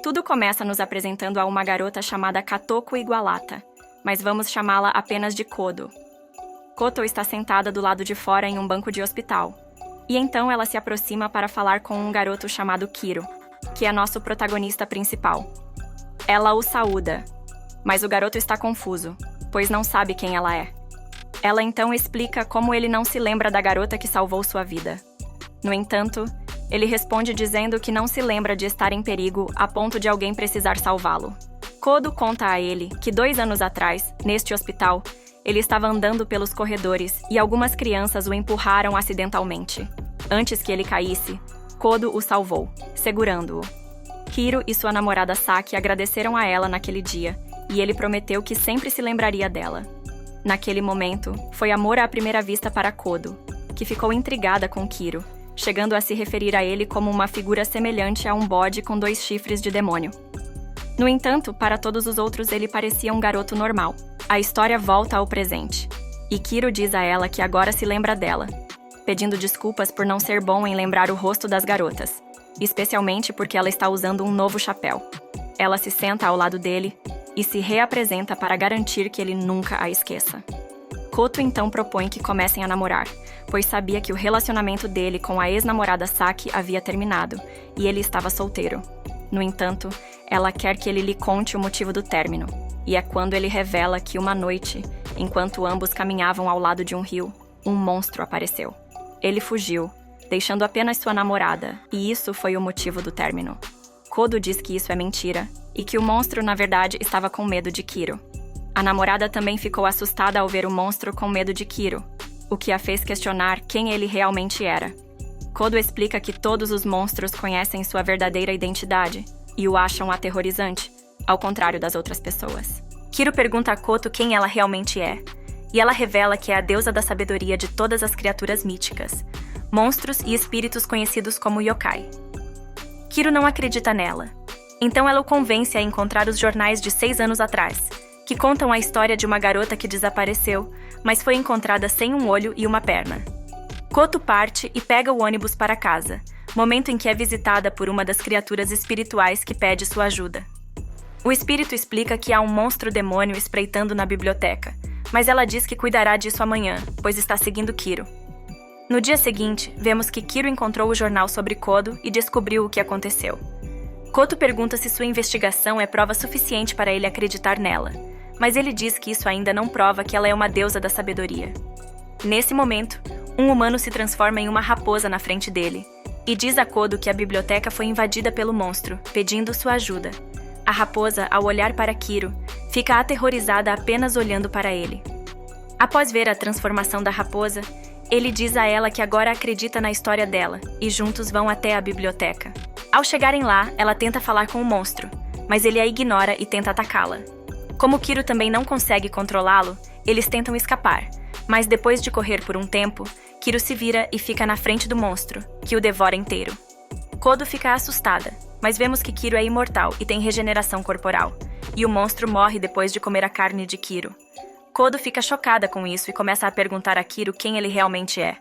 Tudo começa nos apresentando a uma garota chamada Katoko Igualata, mas vamos chamá-la apenas de Kodo. Koto está sentada do lado de fora em um banco de hospital, e então ela se aproxima para falar com um garoto chamado Kiro, que é nosso protagonista principal. Ela o saúda, mas o garoto está confuso, pois não sabe quem ela é. Ela então explica como ele não se lembra da garota que salvou sua vida. No entanto, ele responde dizendo que não se lembra de estar em perigo a ponto de alguém precisar salvá-lo. Kodo conta a ele que 2 anos atrás, neste hospital, ele estava andando pelos corredores e algumas crianças o empurraram acidentalmente. Antes que ele caísse, Kodo o salvou, segurando-o. Kiro e sua namorada Saki agradeceram a ela naquele dia, e ele prometeu que sempre se lembraria dela. Naquele momento, foi amor à primeira vista para Kodo, que ficou intrigada com Kiro, chegando a se referir a ele como uma figura semelhante a um bode com 2 chifres de demônio. No entanto, para todos os outros ele parecia um garoto normal. A história volta ao presente, e Kiro diz a ela que agora se lembra dela, pedindo desculpas por não ser bom em lembrar o rosto das garotas, especialmente porque ela está usando um novo chapéu. Ela se senta ao lado dele e se reapresenta para garantir que ele nunca a esqueça. Koto então propõe que comecem a namorar, pois sabia que o relacionamento dele com a ex-namorada Saki havia terminado, e ele estava solteiro. No entanto, ela quer que ele lhe conte o motivo do término, e é quando ele revela que uma noite, enquanto ambos caminhavam ao lado de um rio, um monstro apareceu. Ele fugiu, deixando apenas sua namorada, e isso foi o motivo do término. Kodo diz que isso é mentira, e que o monstro, na verdade, estava com medo de Kiro. A namorada também ficou assustada ao ver o monstro com medo de Kiro, o que a fez questionar quem ele realmente era. Kodo explica que todos os monstros conhecem sua verdadeira identidade e o acham aterrorizante, ao contrário das outras pessoas. Kiro pergunta a Koto quem ela realmente é, e ela revela que é a deusa da sabedoria de todas as criaturas míticas, monstros e espíritos conhecidos como yokai. Kiro não acredita nela, então ela o convence a encontrar os jornais de 6 anos atrás, que contam a história de uma garota que desapareceu, mas foi encontrada sem um olho e uma perna. Koto parte e pega o ônibus para casa, momento em que é visitada por uma das criaturas espirituais que pede sua ajuda. O espírito explica que há um monstro-demônio espreitando na biblioteca, mas ela diz que cuidará disso amanhã, pois está seguindo Kiro. No dia seguinte, vemos que Kiro encontrou o jornal sobre Kodo e descobriu o que aconteceu. Koto pergunta se sua investigação é prova suficiente para ele acreditar nela, mas ele diz que isso ainda não prova que ela é uma deusa da sabedoria. Nesse momento, um humano se transforma em uma raposa na frente dele, e diz a Kodo que a biblioteca foi invadida pelo monstro, pedindo sua ajuda. A raposa, ao olhar para Kiro, fica aterrorizada apenas olhando para ele. Após ver a transformação da raposa, ele diz a ela que agora acredita na história dela, e juntos vão até a biblioteca. Ao chegarem lá, ela tenta falar com o monstro, mas ele a ignora e tenta atacá-la. Como Kiro também não consegue controlá-lo, eles tentam escapar, mas depois de correr por um tempo, Kiro se vira e fica na frente do monstro, que o devora inteiro. Kodo fica assustada, mas vemos que Kiro é imortal e tem regeneração corporal, e o monstro morre depois de comer a carne de Kiro. Kodo fica chocada com isso e começa a perguntar a Kiro quem ele realmente é.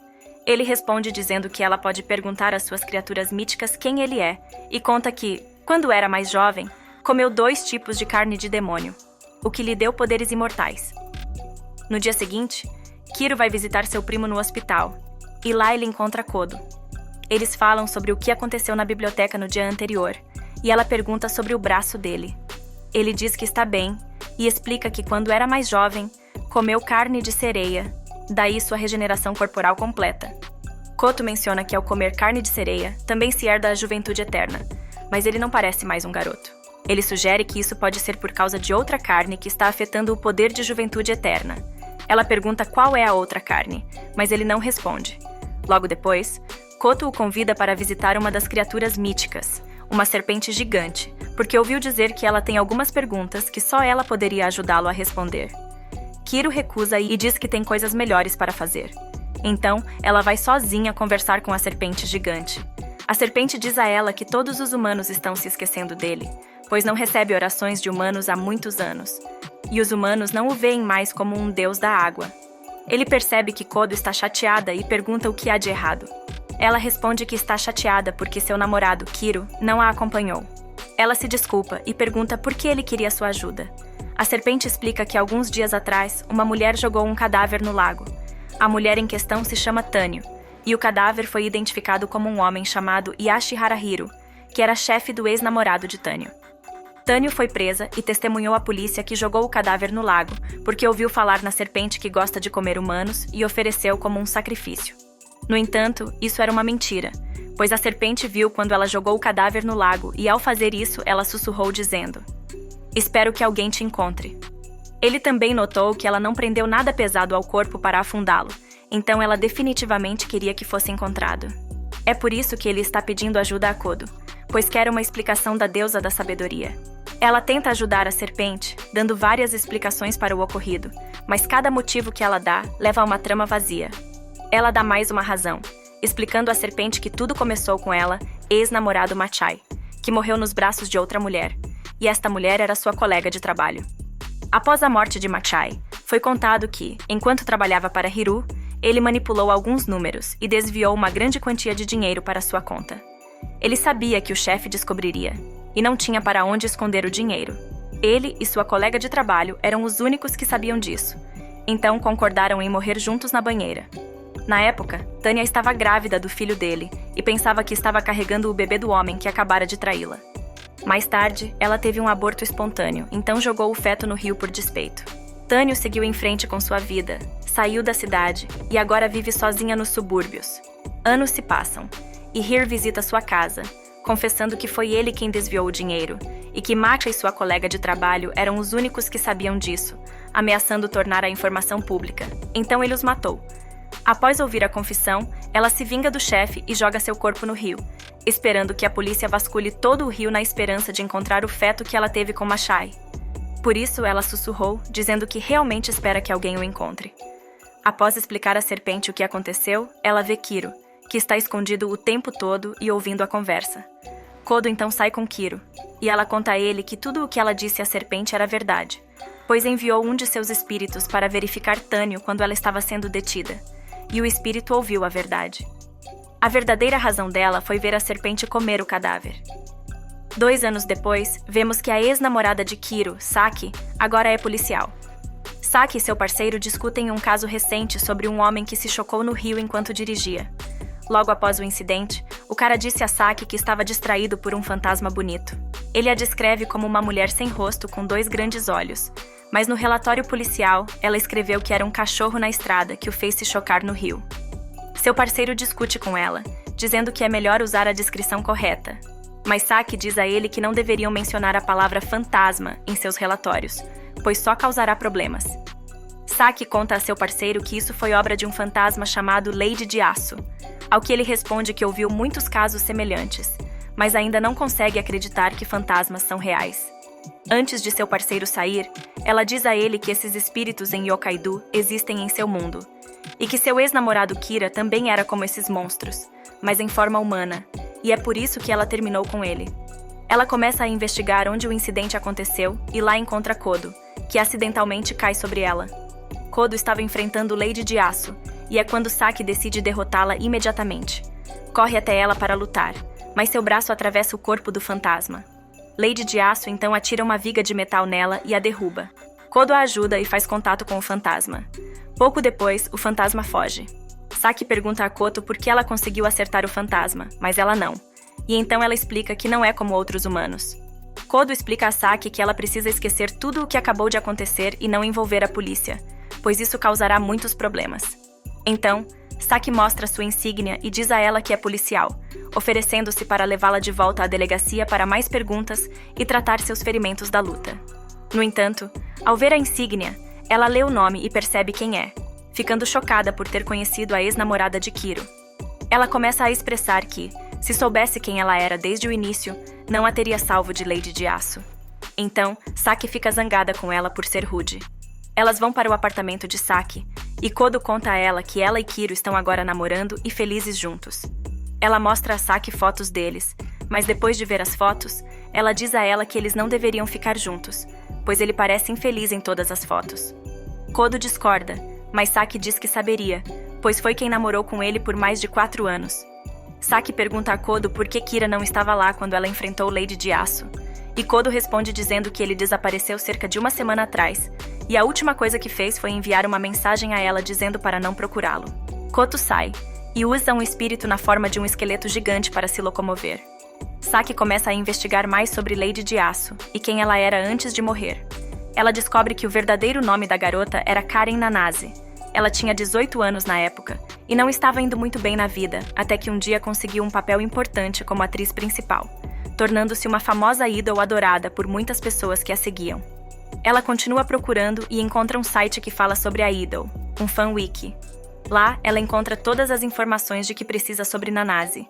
Ele responde dizendo que ela pode perguntar às suas criaturas míticas quem ele é, e conta que, quando era mais jovem, comeu 2 tipos de carne de demônio, o que lhe deu poderes imortais. No dia seguinte, Kiro vai visitar seu primo no hospital, e lá ele encontra Kodo. Eles falam sobre o que aconteceu na biblioteca no dia anterior, e ela pergunta sobre o braço dele. Ele diz que está bem, e explica que quando era mais jovem, comeu carne de sereia, daí sua regeneração corporal completa. Koto menciona que ao comer carne de sereia, também se herda a juventude eterna, mas ele não parece mais um garoto. Ele sugere que isso pode ser por causa de outra carne que está afetando o poder de juventude eterna. Ela pergunta qual é a outra carne, mas ele não responde. Logo depois, Koto o convida para visitar uma das criaturas míticas, uma serpente gigante, porque ouviu dizer que ela tem algumas perguntas que só ela poderia ajudá-lo a responder. Kiro recusa e diz que tem coisas melhores para fazer. Então, ela vai sozinha conversar com a serpente gigante. A serpente diz a ela que todos os humanos estão se esquecendo dele, pois não recebe orações de humanos há muitos anos, e os humanos não o veem mais como um deus da água. Ele percebe que Kodo está chateada e pergunta o que há de errado. Ela responde que está chateada porque seu namorado, Kiro, não a acompanhou. Ela se desculpa e pergunta por que ele queria sua ajuda. A serpente explica que alguns dias atrás, uma mulher jogou um cadáver no lago. A mulher em questão se chama Tânio, e o cadáver foi identificado como um homem chamado Yashi Harahiro, que era chefe do ex-namorado de Tânio. Tânio foi presa e testemunhou à polícia que jogou o cadáver no lago, porque ouviu falar na serpente que gosta de comer humanos e ofereceu como um sacrifício. No entanto, isso era uma mentira, pois a serpente viu quando ela jogou o cadáver no lago e, ao fazer isso, ela sussurrou dizendo: "Espero que alguém te encontre." Ele também notou que ela não prendeu nada pesado ao corpo para afundá-lo, então ela definitivamente queria que fosse encontrado. É por isso que ele está pedindo ajuda a Kodo, pois quer uma explicação da deusa da sabedoria. Ela tenta ajudar a serpente, dando várias explicações para o ocorrido, mas cada motivo que ela dá leva a uma trama vazia. Ela dá mais uma razão, explicando à serpente que tudo começou com ela, ex-namorado Machai, que morreu nos braços de outra mulher, e esta mulher era sua colega de trabalho. Após a morte de Machai, foi contado que, enquanto trabalhava para Hiru, ele manipulou alguns números e desviou uma grande quantia de dinheiro para sua conta. Ele sabia que o chefe descobriria, e não tinha para onde esconder o dinheiro. Ele e sua colega de trabalho eram os únicos que sabiam disso, então concordaram em morrer juntos na banheira. Na época, Tânia estava grávida do filho dele e pensava que estava carregando o bebê do homem que acabara de traí-la. Mais tarde, ela teve um aborto espontâneo, então jogou o feto no rio por despeito. Tânio seguiu em frente com sua vida, saiu da cidade e agora vive sozinha nos subúrbios. Anos se passam, e Hir visita sua casa, confessando que foi ele quem desviou o dinheiro, e que Macha e sua colega de trabalho eram os únicos que sabiam disso, ameaçando tornar a informação pública. Então ele os matou. Após ouvir a confissão, ela se vinga do chefe e joga seu corpo no rio, esperando que a polícia vasculhe todo o rio na esperança de encontrar o feto que ela teve com Machai. Por isso, ela sussurrou, dizendo que realmente espera que alguém o encontre. Após explicar à serpente o que aconteceu, ela vê Kiro, que está escondido o tempo todo e ouvindo a conversa. Kodo então sai com Kiro, e ela conta a ele que tudo o que ela disse à serpente era verdade, pois enviou um de seus espíritos para verificar Tânio quando ela estava sendo detida, e o espírito ouviu a verdade. A verdadeira razão dela foi ver a serpente comer o cadáver. 2 anos depois, vemos que a ex-namorada de Kiro, Saki, agora é policial. Saki e seu parceiro discutem um caso recente sobre um homem que se chocou no rio enquanto dirigia. Logo após o incidente, o cara disse a Saki que estava distraído por um fantasma bonito. Ele a descreve como uma mulher sem rosto com 2 grandes olhos, mas no relatório policial, ela escreveu que era um cachorro na estrada que o fez se chocar no rio. Seu parceiro discute com ela, dizendo que é melhor usar a descrição correta, mas Saki diz a ele que não deveriam mencionar a palavra fantasma em seus relatórios, pois só causará problemas. Saki conta a seu parceiro que isso foi obra de um fantasma chamado Lady de Aço, ao que ele responde que ouviu muitos casos semelhantes, mas ainda não consegue acreditar que fantasmas são reais. Antes de seu parceiro sair, ela diz a ele que esses espíritos em Yokkaido existem em seu mundo, e que seu ex-namorado Kira também era como esses monstros, mas em forma humana, e é por isso que ela terminou com ele. Ela começa a investigar onde o incidente aconteceu e lá encontra Kodo, que acidentalmente cai sobre ela. Kodo estava enfrentando Lady de Aço, e é quando Saki decide derrotá-la imediatamente. Corre até ela para lutar, mas seu braço atravessa o corpo do fantasma. Lady de Aço então atira uma viga de metal nela e a derruba. Kodo a ajuda e faz contato com o fantasma. Pouco depois, o fantasma foge. Saki pergunta a Koto por que ela conseguiu acertar o fantasma, mas ela não. E então ela explica que não é como outros humanos. Kodo explica a Saki que ela precisa esquecer tudo o que acabou de acontecer e não envolver a polícia, pois isso causará muitos problemas. Então, Saki mostra sua insígnia e diz a ela que é policial, oferecendo-se para levá-la de volta à delegacia para mais perguntas e tratar seus ferimentos da luta. No entanto, ao ver a insígnia, ela lê o nome e percebe quem é, ficando chocada por ter conhecido a ex-namorada de Kiro. Ela começa a expressar que, se soubesse quem ela era desde o início, não a teria salvo de Lady de Aço. Então, Saki fica zangada com ela por ser rude. Elas vão para o apartamento de Saki, e Kodo conta a ela que ela e Kiro estão agora namorando e felizes juntos. Ela mostra a Saki fotos deles, mas depois de ver as fotos, ela diz a ela que eles não deveriam ficar juntos, pois ele parece infeliz em todas as fotos. Kodo discorda, mas Saki diz que saberia, pois foi quem namorou com ele por mais de 4 anos. Saki pergunta a Kodo por que Kira não estava lá quando ela enfrentou Lady de Aço, E Kodo responde dizendo que ele desapareceu cerca de uma semana atrás, e a última coisa que fez foi enviar uma mensagem a ela dizendo para não procurá-lo. Koto sai, e usa um espírito na forma de um esqueleto gigante para se locomover. Saki começa a investigar mais sobre Lady de Aço, e quem ela era antes de morrer. Ela descobre que o verdadeiro nome da garota era Karen Nanase. Ela tinha 18 anos na época, e não estava indo muito bem na vida, até que um dia conseguiu um papel importante como atriz principal, tornando-se uma famosa ídola adorada por muitas pessoas que a seguiam. Ela continua procurando e encontra um site que fala sobre a idol, um fan-wiki. Lá, ela encontra todas as informações de que precisa sobre Nanase.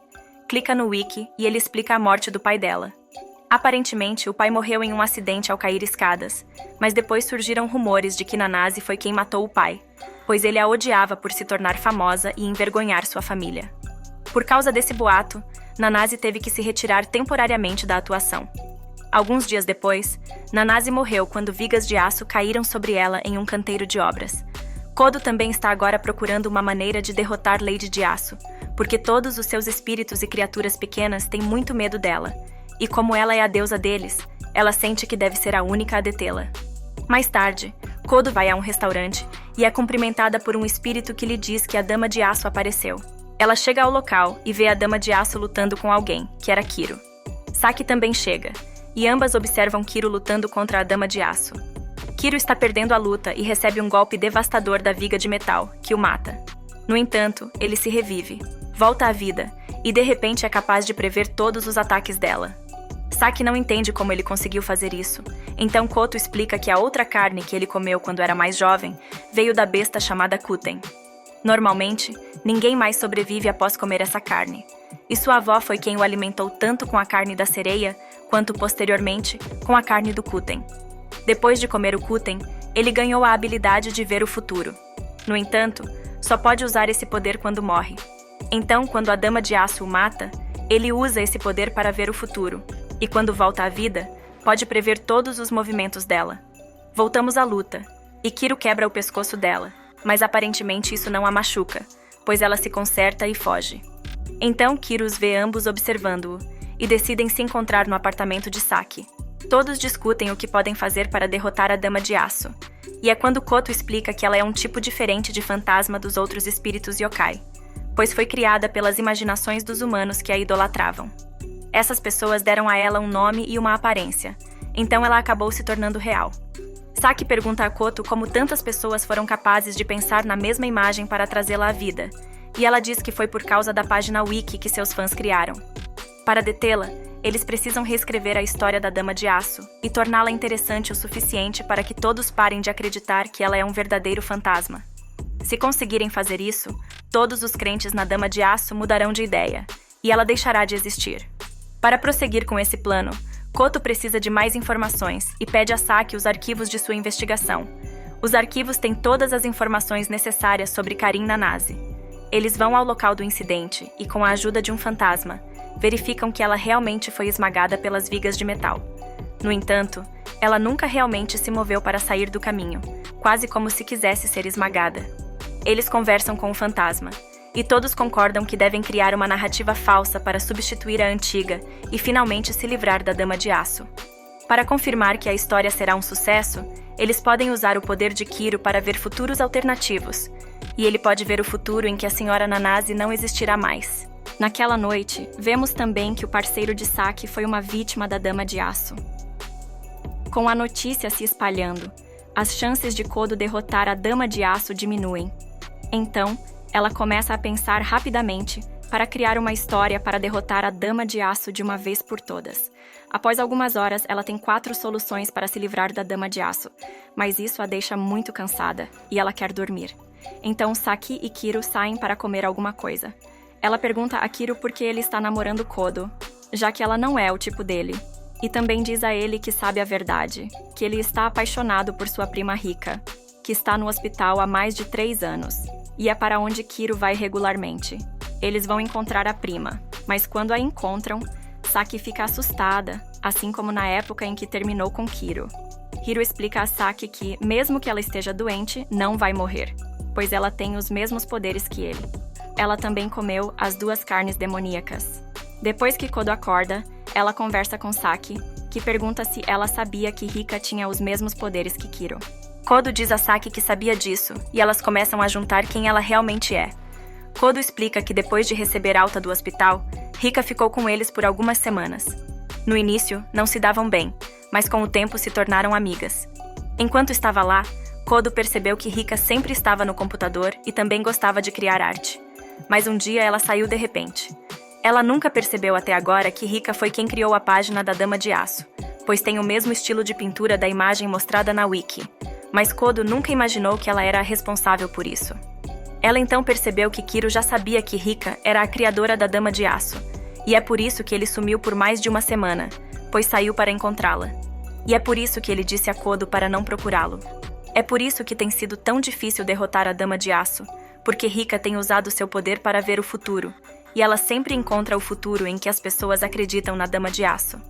Clica no wiki e ele explica a morte do pai dela. Aparentemente, o pai morreu em um acidente ao cair escadas, mas depois surgiram rumores de que Nanase foi quem matou o pai, pois ele a odiava por se tornar famosa e envergonhar sua família. Por causa desse boato, Nanase teve que se retirar temporariamente da atuação. Alguns dias depois, Nanase morreu quando vigas de aço caíram sobre ela em um canteiro de obras. Kodo também está agora procurando uma maneira de derrotar Lady de Aço, porque todos os seus espíritos e criaturas pequenas têm muito medo dela, e como ela é a deusa deles, ela sente que deve ser a única a detê-la. Mais tarde, Kodo vai a um restaurante e é cumprimentada por um espírito que lhe diz que a Dama de Aço apareceu. Ela chega ao local e vê a Dama de Aço lutando com alguém, que era Kiro. Saki também chega, e ambas observam Kiro lutando contra a Dama de Aço. Kiro está perdendo a luta e recebe um golpe devastador da viga de metal, que o mata. No entanto, ele se revive, volta à vida, e de repente é capaz de prever todos os ataques dela. Saki não entende como ele conseguiu fazer isso, então Koto explica que a outra carne que ele comeu quando era mais jovem veio da besta chamada Kuten. Normalmente, ninguém mais sobrevive após comer essa carne, e sua avó foi quem o alimentou tanto com a carne da sereia, quanto posteriormente com a carne do Kuten. Depois de comer o Kuten, ele ganhou a habilidade de ver o futuro. No entanto, só pode usar esse poder quando morre. Então, quando a Dama de Aço o mata, ele usa esse poder para ver o futuro, e quando volta à vida, pode prever todos os movimentos dela. Voltamos à luta, e Kiro quebra o pescoço dela, mas aparentemente isso não a machuca, pois ela se conserta e foge. Então Kiro os vê ambos observando-o, e decidem se encontrar no apartamento de Saki. Todos discutem o que podem fazer para derrotar a Dama de Aço, e é quando Koto explica que ela é um tipo diferente de fantasma dos outros espíritos yokai, pois foi criada pelas imaginações dos humanos que a idolatravam. Essas pessoas deram a ela um nome e uma aparência, então ela acabou se tornando real. Saki pergunta a Koto como tantas pessoas foram capazes de pensar na mesma imagem para trazê-la à vida, e ela diz que foi por causa da página Wiki que seus fãs criaram. Para detê-la, eles precisam reescrever a história da Dama de Aço e torná-la interessante o suficiente para que todos parem de acreditar que ela é um verdadeiro fantasma. Se conseguirem fazer isso, todos os crentes na Dama de Aço mudarão de ideia, e ela deixará de existir. Para prosseguir com esse plano, Koto precisa de mais informações e pede a Saki os arquivos de sua investigação. Os arquivos têm todas as informações necessárias sobre Karin Nanase. Eles vão ao local do incidente e, com a ajuda de um fantasma, verificam que ela realmente foi esmagada pelas vigas de metal. No entanto, ela nunca realmente se moveu para sair do caminho, quase como se quisesse ser esmagada. Eles conversam com o fantasma, e todos concordam que devem criar uma narrativa falsa para substituir a antiga e finalmente se livrar da Dama de Aço. Para confirmar que a história será um sucesso, eles podem usar o poder de Kiro para ver futuros alternativos, e ele pode ver o futuro em que a Senhora Nanase não existirá mais. Naquela noite, vemos também que o parceiro de Saki foi uma vítima da Dama de Aço. Com a notícia se espalhando, as chances de Kodo derrotar a Dama de Aço diminuem. Então, ela começa a pensar rapidamente para criar uma história para derrotar a Dama de Aço de uma vez por todas. Após algumas horas, ela tem 4 soluções para se livrar da Dama de Aço, mas isso a deixa muito cansada e ela quer dormir. Então Saki e Kiro saem para comer alguma coisa. Ela pergunta a Kiro por que ele está namorando Kodo, já que ela não é o tipo dele. E também diz a ele que sabe a verdade, que ele está apaixonado por sua prima rica, que está no hospital há mais de 3 anos, e é para onde Kiro vai regularmente. Eles vão encontrar a prima, mas quando a encontram, Saki fica assustada, assim como na época em que terminou com Kiro. Kiro explica a Saki que, mesmo que ela esteja doente, não vai morrer, pois ela tem os mesmos poderes que ele. Ela também comeu as 2 carnes demoníacas. Depois que Kodo acorda, ela conversa com Saki que pergunta se ela sabia que Rika tinha os mesmos poderes que Kiro. Kodo diz a Saki que sabia disso, e elas começam a juntar quem ela realmente é. Kodo explica que depois de receber alta do hospital, Rika ficou com eles por algumas semanas. No início, não se davam bem, mas com o tempo se tornaram amigas. Enquanto estava lá, Kodo percebeu que Rika sempre estava no computador e também gostava de criar arte. Mas um dia ela saiu de repente. Ela nunca percebeu até agora que Rika foi quem criou a página da Dama de Aço, pois tem o mesmo estilo de pintura da imagem mostrada na Wiki. Mas Kodo nunca imaginou que ela era a responsável por isso. Ela então percebeu que Kiro já sabia que Rika era a criadora da Dama de Aço, e é por isso que ele sumiu por mais de uma semana, pois saiu para encontrá-la. E é por isso que ele disse a Kodo para não procurá-lo. É por isso que tem sido tão difícil derrotar a Dama de Aço, porque Rika tem usado seu poder para ver o futuro, e ela sempre encontra o futuro em que as pessoas acreditam na Dama de Aço.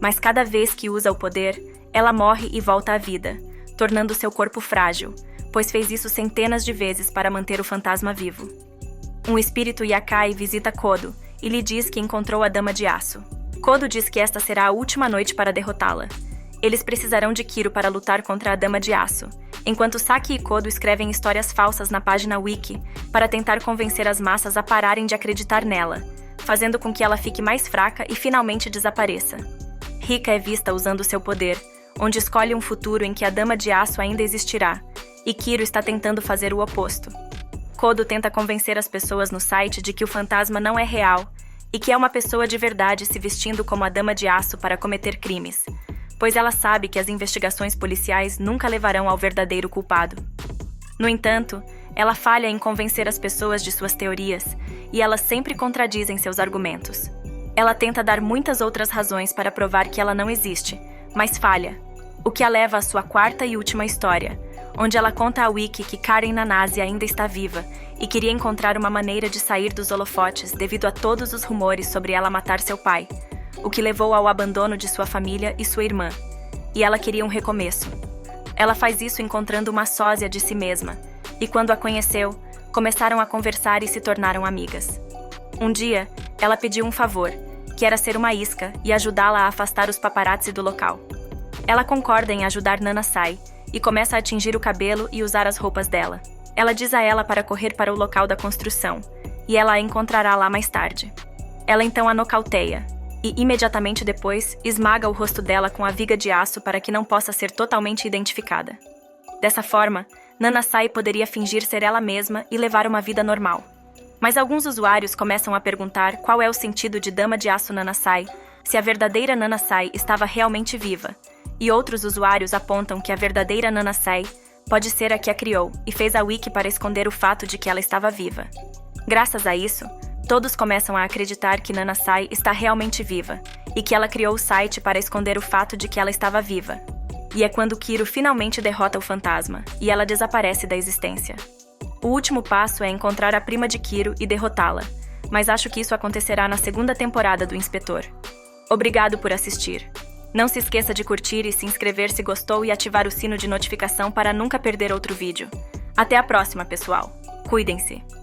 Mas cada vez que usa o poder, ela morre e volta à vida, tornando seu corpo frágil, pois fez isso centenas de vezes para manter o fantasma vivo. Um espírito Yakai visita Kodo e lhe diz que encontrou a Dama de Aço. Kodo diz que esta será a última noite para derrotá-la. Eles precisarão de Kiro para lutar contra a Dama de Aço, enquanto Saki e Kodo escrevem histórias falsas na página Wiki para tentar convencer as massas a pararem de acreditar nela, fazendo com que ela fique mais fraca e finalmente desapareça. Rika é vista usando seu poder, onde escolhe um futuro em que a Dama de Aço ainda existirá, e Kiro está tentando fazer o oposto. Kodo tenta convencer as pessoas no site de que o fantasma não é real e que é uma pessoa de verdade se vestindo como a Dama de Aço para cometer crimes, pois ela sabe que as investigações policiais nunca levarão ao verdadeiro culpado. No entanto, ela falha em convencer as pessoas de suas teorias e elas sempre contradizem seus argumentos. Ela tenta dar muitas outras razões para provar que ela não existe, mas falha, o que a leva à sua quarta e última história, onde ela conta a Wiki que Karen Nanase ainda está viva e queria encontrar uma maneira de sair dos holofotes devido a todos os rumores sobre ela matar seu pai, o que levou ao abandono de sua família e sua irmã, e ela queria um recomeço. Ela faz isso encontrando uma sósia de si mesma, e quando a conheceu, começaram a conversar e se tornaram amigas. Um dia, ela pediu um favor, que era ser uma isca e ajudá-la a afastar os paparazzi do local. Ela concorda em ajudar Nanasai e começa a atingir o cabelo e usar as roupas dela. Ela diz a ela para correr para o local da construção, e ela a encontrará lá mais tarde. Ela então a nocauteia, e imediatamente depois esmaga o rosto dela com a viga de aço para que não possa ser totalmente identificada. Dessa forma, Nanasai poderia fingir ser ela mesma e levar uma vida normal. Mas alguns usuários começam a perguntar qual é o sentido de Dama de Aço Nanasai, se a verdadeira Nanasai estava realmente viva, e outros usuários apontam que a verdadeira Nanasai pode ser a que a criou e fez a Wiki para esconder o fato de que ela estava viva. Graças a isso, todos começam a acreditar que Nanasai está realmente viva e que ela criou o site para esconder o fato de que ela estava viva. E é quando Kiro finalmente derrota o fantasma e ela desaparece da existência. O último passo é encontrar a prima de Kiro e derrotá-la, mas acho que isso acontecerá na segunda temporada do Inspetor. Obrigado por assistir. Não se esqueça de curtir e se inscrever se gostou e ativar o sino de notificação para nunca perder outro vídeo. Até a próxima, pessoal. Cuidem-se!